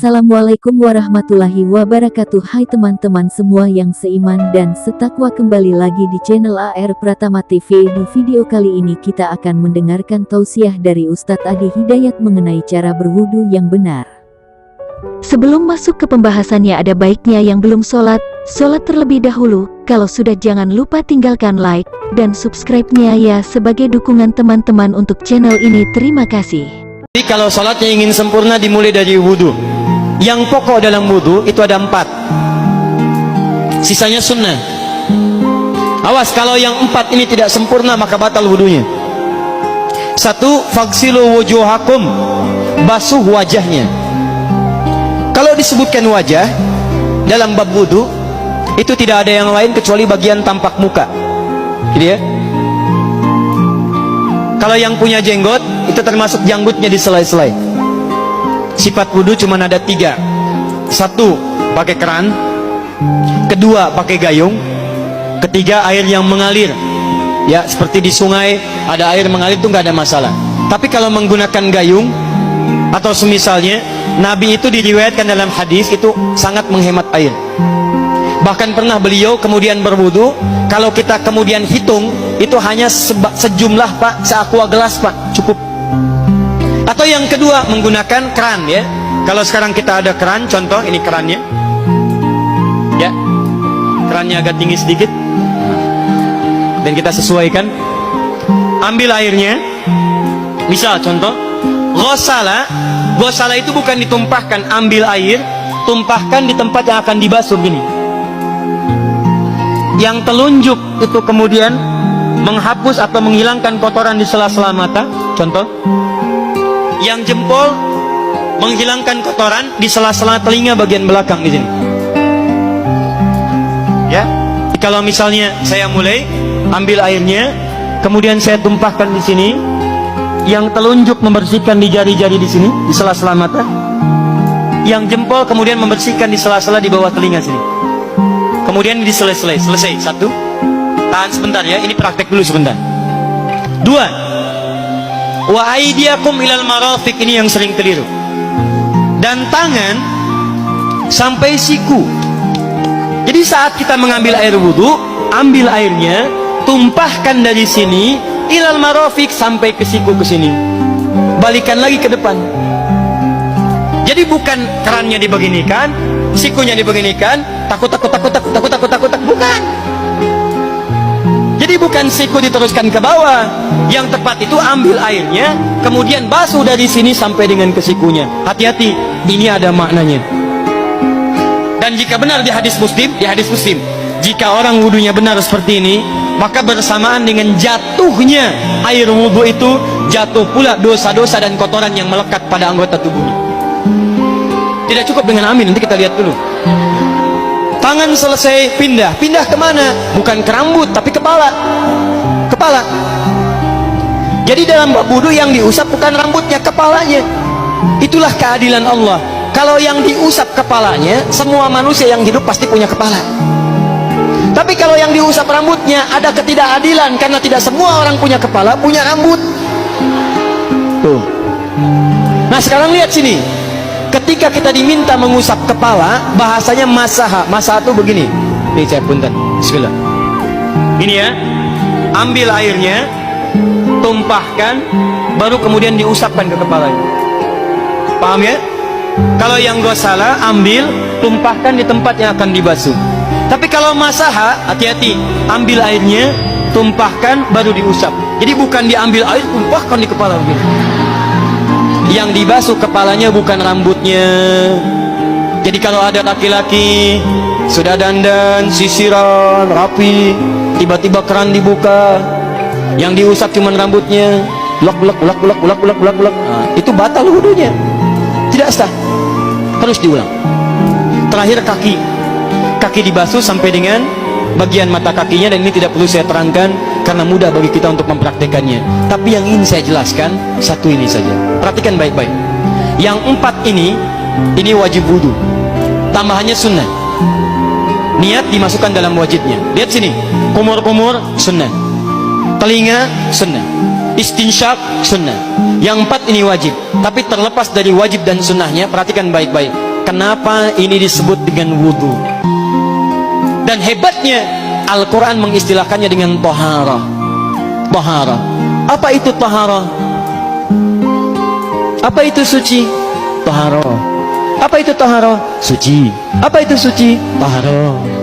Assalamualaikum warahmatullahi wabarakatuh. Hai teman-teman semua yang seiman dan setakwa, kembali lagi di channel AR Pratama TV. Di video kali ini kita akan mendengarkan tausiah dari Ustadz Adi Hidayat mengenai cara berwudu yang benar. Sebelum masuk ke pembahasannya, ada baiknya yang belum sholat terlebih dahulu. Kalau sudah, jangan lupa tinggalkan like dan subscribe-nya ya, sebagai dukungan teman-teman untuk channel ini. Terima kasih. Jadi kalau sholatnya ingin sempurna dimulai dari wudhu. Yang pokok dalam wudhu itu ada 4, sisanya sunnah. Awas kalau yang 4 ini tidak sempurna maka batal wudhunya. 1. Faghsilu wujuhakum, basuh wajahnya. Kalau disebutkan wajah dalam bab wudhu, itu tidak ada yang lain kecuali bagian tampak muka, gitu ya. Kalau yang punya jenggot, itu termasuk janggutnya di selai-selai. Sifat wudhu cuma ada 3. 1, pakai keran. 2, pakai gayung. 3, air yang mengalir. Ya, seperti di sungai ada air mengalir, itu nggak ada masalah. Tapi kalau menggunakan gayung atau semisalnya, Nabi itu diriwayatkan dalam hadis itu sangat menghemat air. Bahkan pernah beliau kemudian berwudu, kalau kita kemudian hitung, itu hanya sejumlah pak, seaqua gelas pak, cukup. Atau yang kedua, menggunakan keran ya. Kalau sekarang kita ada keran, contoh ini kerannya ya, kerannya agak tinggi sedikit dan kita sesuaikan. Ambil airnya, misal contoh ghosala. Ghosala itu bukan ditumpahkan, ambil air, tumpahkan di tempat yang akan dibasuh gini. Yang telunjuk itu kemudian menghapus atau menghilangkan kotoran di sela-sela mata, contoh. Yang jempol menghilangkan kotoran di sela-sela telinga bagian belakang di sini. Ya. Kalau misalnya saya mulai ambil airnya, kemudian saya tumpahkan di sini. Yang telunjuk membersihkan di jari-jari di sini, di sela-sela mata. Yang jempol kemudian membersihkan di sela-sela di bawah telinga sini. Kemudian di selesai. 1. Tahan sebentar ya, ini praktek dulu sebentar. 2. Wa aidiakum ilal marafiq, ini yang sering keliru. Dan tangan sampai siku. Jadi saat kita mengambil air wudhu, ambil airnya, tumpahkan dari sini ilal marafiq sampai ke siku, ke sini. Balikan lagi ke depan. Jadi bukan kerannya dibeginikan, sikunya dibeginikan, takut, bukan. Jadi bukan siku diteruskan ke bawah. Yang tepat itu ambil airnya, kemudian basuh dari sini sampai dengan ke sikunya. Hati-hati, ini ada maknanya. Dan jika benar di hadis Muslim, jika orang wudunya benar seperti ini, maka bersamaan dengan jatuhnya air wudhu itu, jatuh pula dosa-dosa dan kotoran yang melekat pada anggota tubuhnya. Tidak cukup dengan amin, nanti kita lihat dulu. Tangan selesai, pindah kemana? Bukan ke rambut, tapi kepala. Jadi dalam bab wudu yang diusap bukan rambutnya, kepalanya. Itulah keadilan Allah. Kalau yang diusap kepalanya, semua manusia yang hidup pasti punya kepala. Tapi kalau yang diusap rambutnya, ada ketidakadilan, karena tidak semua orang punya kepala, punya rambut. Tuh. Nah sekarang lihat sini. Ketika kita diminta mengusap kepala, bahasanya masaha. Masaha itu begini. Nih saya punten. Bismillah. Ini ya. Ambil airnya, tumpahkan, baru kemudian diusapkan ke kepalanya. Paham ya? Kalau yang ghosala, ambil, tumpahkan di tempat yang akan dibasuh. Tapi kalau masaha, hati-hati. Ambil airnya, tumpahkan, baru diusap. Jadi bukan diambil air, tumpahkan di kepala begini. Yang dibasuh kepalanya bukan rambutnya. Jadi kalau ada laki-laki sudah dandan, sisiran, rapi, tiba-tiba keran dibuka, yang diusap cuma rambutnya, ulak, itu batal wudunya, tidak sah, harus diulang. Terakhir kaki dibasuh sampai dengan bagian mata kakinya, dan ini tidak perlu saya terangkan karena mudah bagi kita untuk mempraktekannya. Tapi yang ingin saya jelaskan satu ini saja. Perhatikan baik-baik. Yang 4 ini wajib wudhu. Tambahannya sunnah. Niat dimasukkan dalam wajibnya. Lihat sini. Kumur-kumur sunnah. Telinga sunnah. Istinsyak sunnah. Yang 4 ini wajib. Tapi terlepas dari wajib dan sunnahnya, perhatikan baik-baik. kenapa ini disebut dengan wudu. Dan hebatnya Al-Quran mengistilahkannya dengan taharah. Taharah. Apa itu taharah? Apa itu suci? Taharah. Apa itu taharah? Suci. Apa itu suci? Taharah.